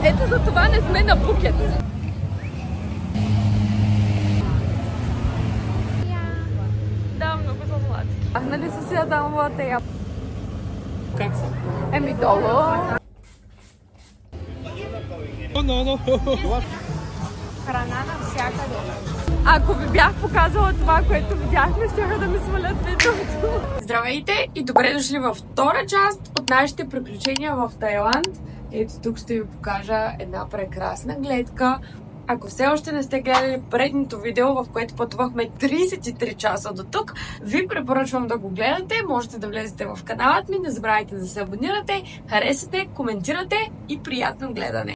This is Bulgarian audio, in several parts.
Ето за това не сме на Пукет. Да, много са сладки. Нали са си адамовата яб? Как са? Еми долу. Храна навсякъде. Ако ви бях показала това, което видяхме, ще да ми свалят видеото. Здравейте и добре дошли във втора част от нашите приключения в Тайланд. Ето тук ще ви покажа една прекрасна гледка. Ако все още не сте гледали предното видео, в което пътувахме 33 часа до тук, ви препоръчвам да го гледате. Можете да влезете в каналът ми, не забравяйте да се абонирате, харесате, коментирате и приятно гледане.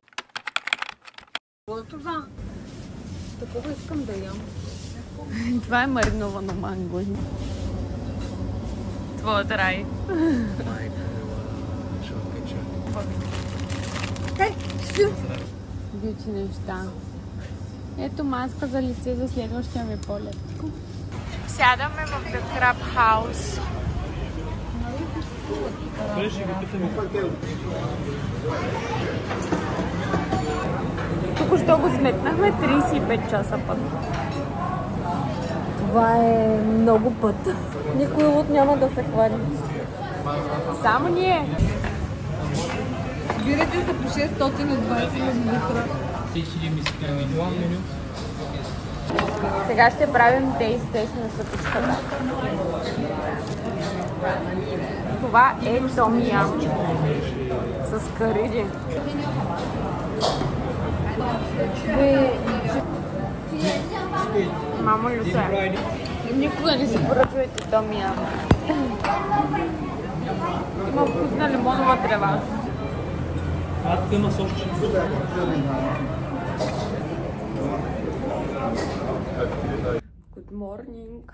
Това. Такова искам да ям. Това е мариновано манго. Твоят рай. Бюти неща. Ето маска за лице за следващия ми полет. Сядаме в The Crab House. Току-що го сметнахме 35 часа път. Това е много път. Никой луд няма да се хвали. Само ние. Бирате се по 620 мл. Сега ще правим тест на съпичката. Това е том ям с кариди. Мамо люса. Никога не си поръчвайте том ям. Има вкусна лимонова трева. Тук има сочи. Good morning.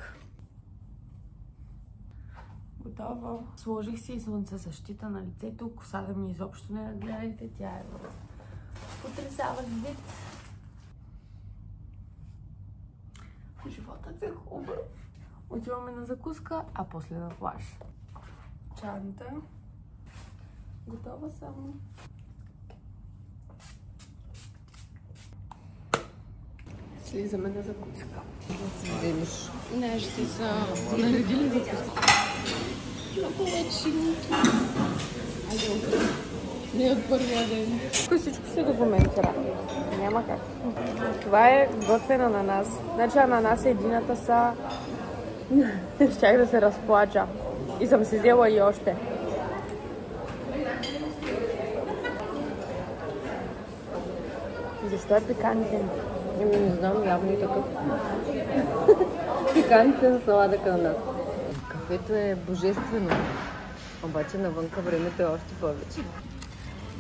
Готова. Сложих си слънцезащита на лицето. Косата ми изобщо не гледайте. Тя е в потресаващ вид. Животът е хубав. Отиваме на закуска, а после на плаж. Чанта. Готова съм. Слизаме на закуска. Нашите са наредили закуска. Много лечинки. Не от първия ден. Всичко се документира. Няма как. Това е готвен ананас. Значи ананас едината са... Щях да се разплача. И съм си взела и още. Защо е пикантен? Не знам, явно и такъв. Пикантен сладък ананас. Кафето е божествено. Обаче навънка времето е още повече.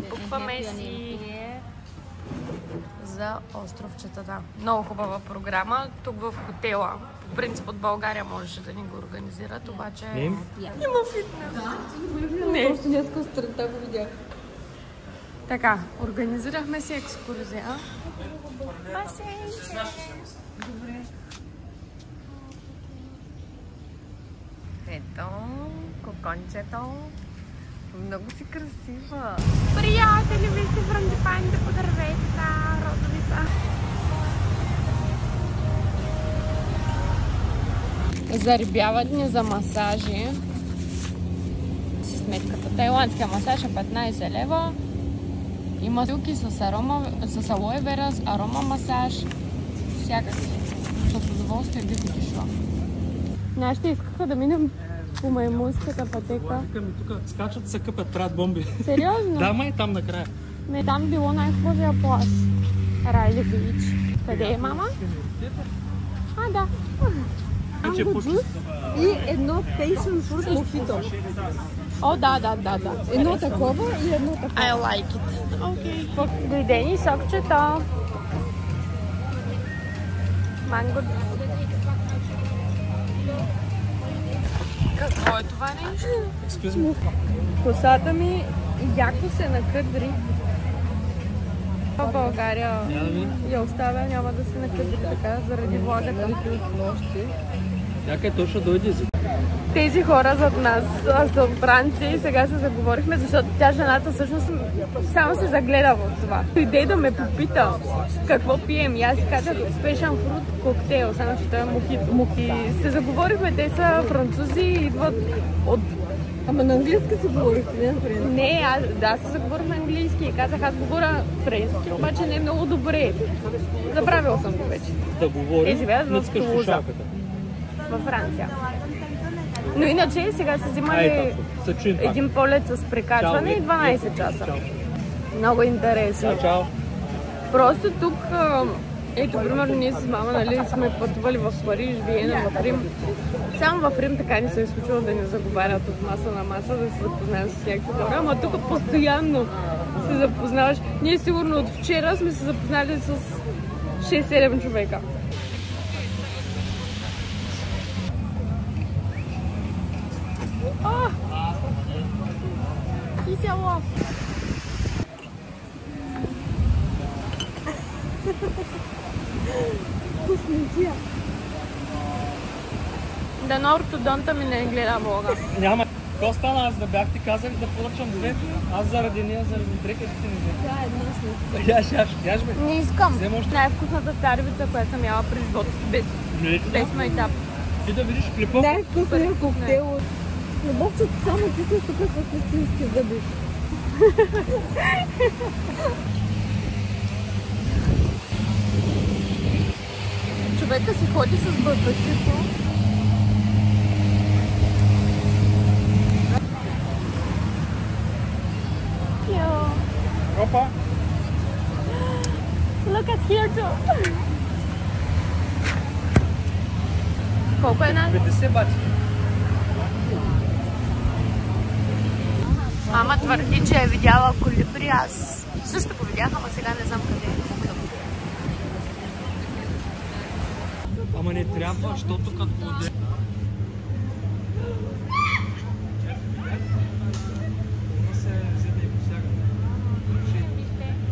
Букваме си за островчетата. Много хубава програма. Тук в хотела. По принцип от България можеше да ни го организират, обаче... Има фитнес. Не. Още днеска сутринта го видях. Така, организирахме си екскурзия. Басейнче! Добре. Ето, кокончето. Много си красива. Приятели, вижте франгипаните по дърветата. Розови са. Зарибяват ни за масажи. Си сметката. Тайландския масаж е 15 лева. Има силки с алоe вера, с арома масаж. Всякакви. С удоволствие бих отишла. Нашите искаха да минем по маймунската пътека. Тук скачат, се къпят, правят бомби. Сериозно? Да, май там накрая. Не, там било най-хубавия плаж. Райли Бич. Къде е мама? А, да. И едно passion fruit mojito. О, да. Едно такова и едно такова. I like it. Okay. Дойде ни сокчето. Манго. Какво е това нещо? Косата ми яко се накъдри. В България я оставя, няма да се накъдри така заради влагата. Някъде точно дойде език. Тези хора зад нас са от Франция и сега се заговорихме, защото тя жената всъщност само се загледа в това. Дойде да ме попита какво пием и аз казах Passion Fruit коктейл, само че това е мохито. Се заговорихме, те са французи и идват от... Ама на английски се говорихте, не на френски? Не, аз се заговорих на английски и казах, аз говоря френски, обаче не е много добре. Забравил съм го вече. Да говорим, живеят в Тулуза, във Франция. Но иначе сега са взимали един полет с прекачване и 12 часа. Много интересно. Чао. Просто тук, ето, примерно, ние с мама, нали, сме пътували в Париж, Виена, в Рим. Само в Рим така ни се е случило да ни заговарят от маса на маса, да се запознаем с някакви хора, ама тук постоянно се запознаваш. Ние сигурно от вчера сме се запознали с 6-7 човека. Кисело! Вкуснотия! Дано ортодонта ми не гледа Бога. Няма. Какво стана? Аз да бях ти казали да поръчам две. Аз заради нея, заради дрекетите не взех. Да, една сме. Яш бе. Не искам. Взем още. Най-вкусната царевица, която съм яла през живота си, без майтап. Ти да видиш клипа. Най-вкусният коктейл от... Любовчето, само ти се тук с истински зъби. Човека си ходи с бърбачето. Опа! Look at here too! Колко е една? 50 бати. Мама твърди, че е видяла колибри, аз също го видях, ама сега не знам къде е. Ама не трябва, защото като воде.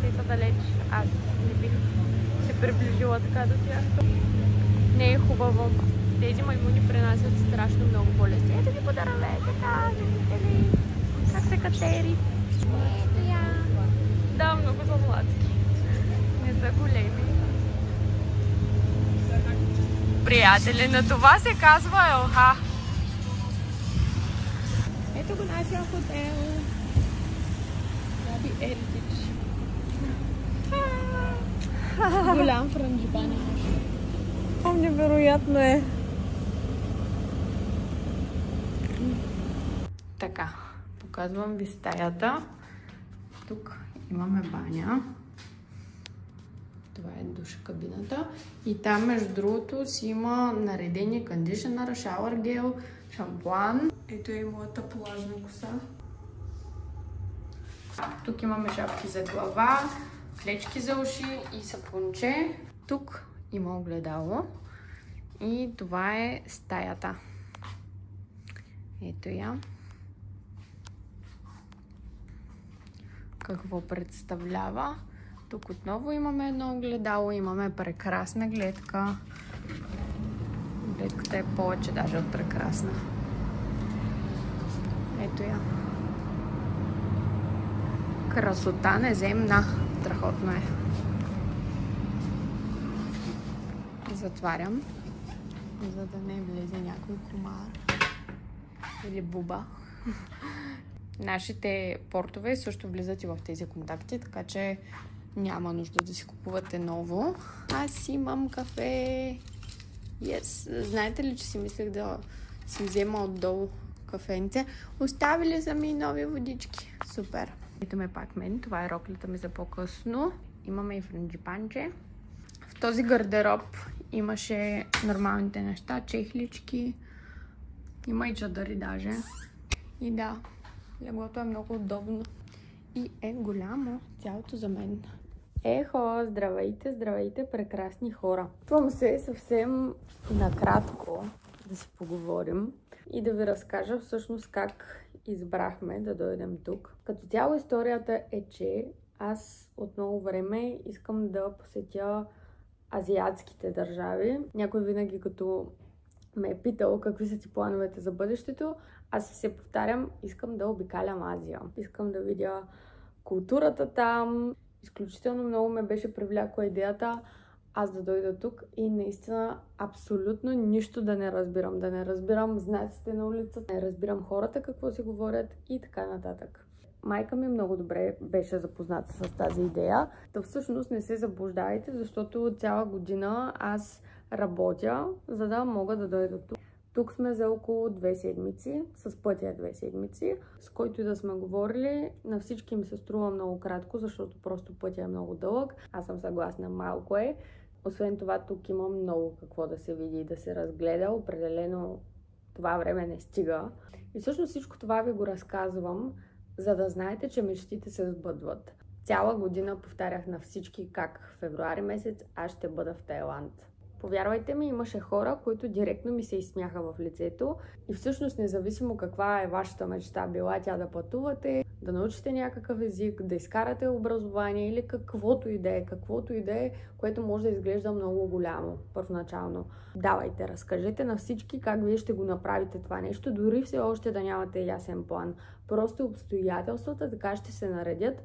Те са далеч, аз не бих се приближила така до тях. Не е хубаво. Тези маймуни пренасят страшно много болести. Ето ви подараме, така, видите ли, как се катери. Ето я. Да, много са сладки. Не са големи. Приятели, на това се казва Елха. Ето го нашия хотел. Раби Еритич. Голям франджипани. Невероятно е. Така, показвам ви стаята. Тук имаме баня. Това е душ кабината. И там, между другото, си има наредени кондишнър, шауър гел, шампуан. Ето е моята плажна коса. Тук имаме шапки за глава, клечки за уши и сапунче. Тук има огледало. И това е стаята. Ето я. Какво представлява? Тук отново имаме едно огледало, имаме прекрасна гледка. Гледката е повече даже от прекрасна. Ето я. Красота неземна. Страхотно е. Затварям, за да не влезе някой комар или буба. Нашите портове също влизат и в тези контакти, така че няма нужда да си купувате ново. Аз имам кафе. Yes. Знаете ли, че си мислех да си взема отдолу кафенце? Оставили са ми нови водички. Супер. Ето ме пак мен. Това е роклята ми за по-късно. Имаме и франджипанче. В този гардероб имаше нормалните неща, чехлички. Има и чадъри даже. И да, леглото е много удобно. И е голямо цялото за мен. Ехо, здравейте, здравейте, прекрасни хора. Чувам се съвсем накратко да си поговорим и да ви разкажа всъщност как избрахме да дойдем тук. Като цяло историята е, че аз от много време искам да посетя азиатските държави. Някой винаги като ме е питал какви са ти плановете за бъдещето, аз се повтарям, искам да обикалям Азия. Искам да видя културата там. Изключително много ме беше привлякла идеята аз да дойда тук и наистина абсолютно нищо да не разбирам. Да не разбирам знаците на улицата, не разбирам хората какво си говорят и така нататък. Майка ми много добре беше запозната с тази идея. Та всъщност не се заблуждавайте, защото цяла година аз работя, за да мога да дойда тук. Тук сме за около 2 седмици, с пътя 2 седмици, с който и да сме говорили. На всички ми се струва много кратко, защото просто пътя е много дълъг. Аз съм съгласна, малко е. Освен това, тук има много какво да се види и да се разгледа. Определено това време не стига. И всъщност всичко това ви го разказвам, за да знаете, че мечтите се сбъдват. Цяла година повтарях на всички как в февруари месец аз ще бъда в Тайланд. Повярвайте ми, имаше хора, които директно ми се изсмяха в лицето и всъщност независимо каква е вашата мечта, била тя да пътувате, да научите някакъв език, да изкарате образование или каквото и да е, което може да изглежда много голямо първоначално. Давайте, разкажете на всички как вие ще го направите това нещо, дори все още да нямате ясен план. Просто обстоятелствата така ще се наредят,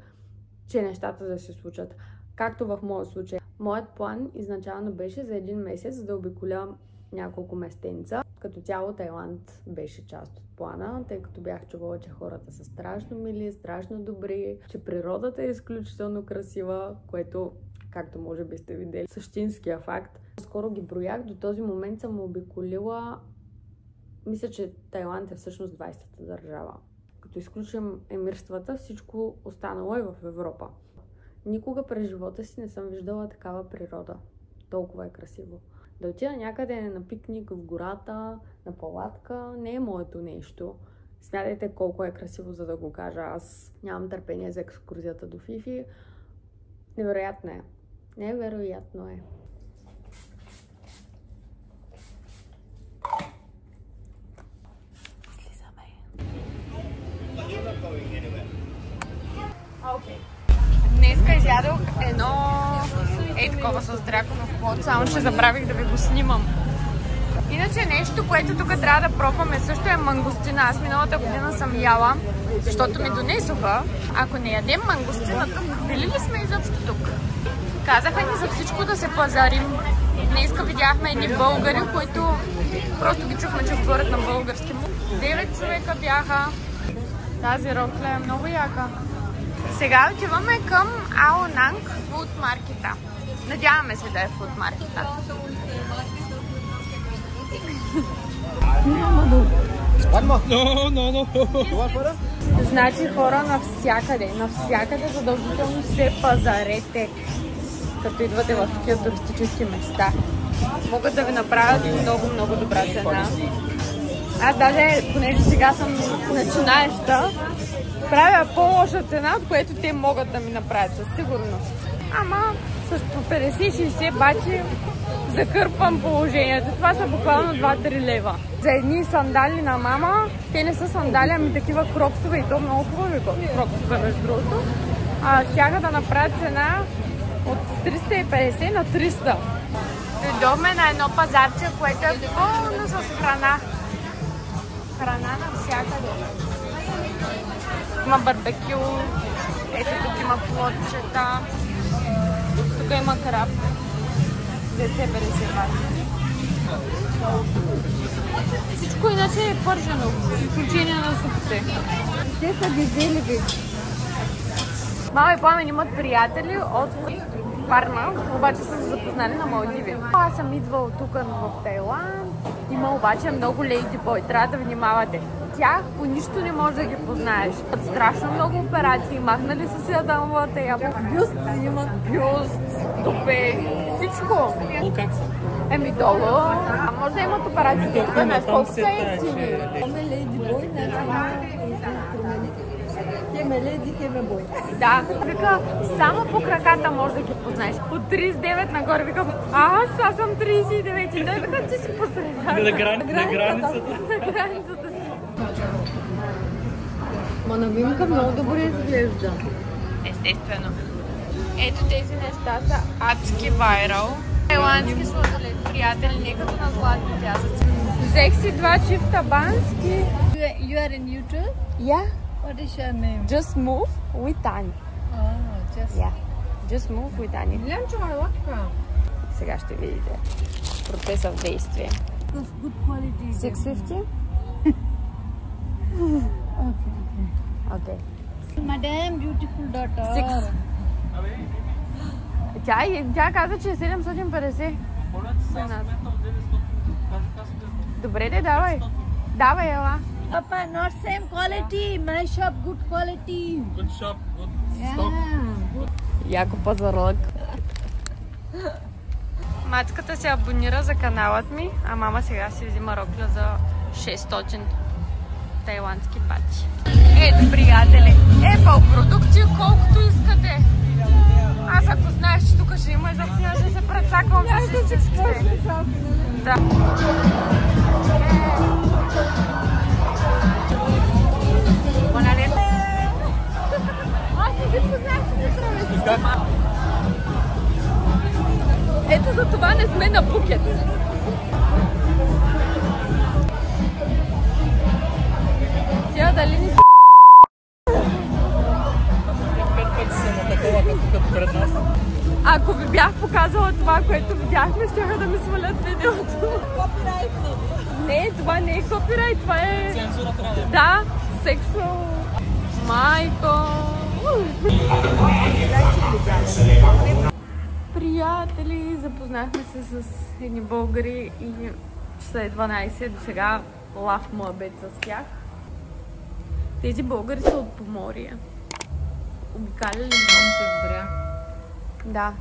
че нещата да се случат. Както в моя случай. Моят план изначално беше за 1 месец да обиколя няколко местенца. Като цяло Тайланд беше част от плана, тъй като бях чувала, че хората са страшно мили, страшно добри, че природата е изключително красива, което, както може би сте видели, същинския факт. Скоро ги броях, до този момент съм обиколила, мисля, че Тайланд е всъщност 20-та държава. Като изключим емирствата, всичко останало е в Европа. Никога през живота си не съм виждала такава природа. Толкова е красиво. Да отида някъде на пикник в гората, на палатка, не е моето нещо. Смятайте колко е красиво, за да го кажа. Аз нямам търпение за екскурзията до Фифи. Невероятно е. Невероятно е. Слизаме. Окей. Днеска изядох едно такова с драконов плод, само че забравих да ви го снимам. Иначе нещо, което тук трябва да пробваме също е мангустина. Аз миналата година съм яла, защото ми донесоха. Ако не ядем мангустина тук, били ли сме изобщо тук? Казаха ни за всичко да се пазарим. Днеска видяхме едни българи, които просто ги чухме, че говорят на български. 9 човека бяха. Тази рокля е много яка. Сега отиваме към Ao Nang Food Market. Надяваме се да е Food Market. Значи хора навсякъде задължително се пазарете, като идвате в такива туристически места. Могат да ви направят много добра цена. Аз даже, понеже сега съм начинаеща, правя по-лоша цена, от което те могат да ми направят със сигурност. Ама с по 50-60 бати закърпвам положението. Това са буквално 2-3 лева. За едни сандали на мама, те не са сандали, ами такива кроксове и то много хубави кроксове между другото. Тяха да направят цена от 350 на 300. Дойдохме на едно пазарче, което е пълно с храна. Храна навсякъде. Има барбекю, ето тук има плодчета, тук има краб, 250 бати. Всичко иначе е пържено, с изключение на супите. Те са дизелеви. Мама и Пламен имат приятели от Парма, обаче са се запознали на Малдиви. Аз съм идвала тук в Тайланд, има обаче много лейдибой, трябва да внимавате. Тях по нищо не можеш да ги познаеш. От страшно много операции, махнали са си адамовата ябълка. Бюст имат, бюст, тупе, всичко. Как са? Еми долу. Може да имат операции, тук не колко са ефтини. Ome лейдибой, хеме леди, хеме бой. Да, вика, само по краката можеш да ги познаеш. От 39 нагоре викам, аз съм 39 и той вика, ти си посреда. На границата. На границата си. Ма новинка много добре изглежда. Естествено. Ето тези неща са адски вайрал. Тайландски сладолет, приятели, не като на златни пясъци. Взех си 2 чифта бански. You are in YouTube? Yeah. What is your name? Just move with Tani. Just. Yeah. Just move with Tani. Лямчо, лапка. Сега ще видите процеса в действие. Good quality. 650? Okay. Madam, beautiful daughter. 6. Тя каза, че е 750. Добре, де, давай. Давай, ела. Papa, not same quality. My shop, good quality. Good shop, good Yeah. Яко пазарлък. Мацката се абонира за каналът ми, а мама сега си взима рокля за 600 тайландски бати. Ето, приятели, Apple продукти колкото искате. Аз ако знаеш, че тук ще има изакция, ще се прецаквам с истинските. Да. Аз не ги познах, че се траве. Ето за това не сме на Пукет. Тя дали ни с***? 5 пъти съм на такова, като пред нас. Ако ви бях показала това, което видяхме, щяха да ми свалят видеото. Copyright. Не, това не е копирайт, това е... Цензура трябва да е. Да, сексуал. Майко! Приятели, запознахме се с едни българи и след 12 до сега лав муабет с тях. Тези българи са от Поморие. Обикаляли много. Добре. Да.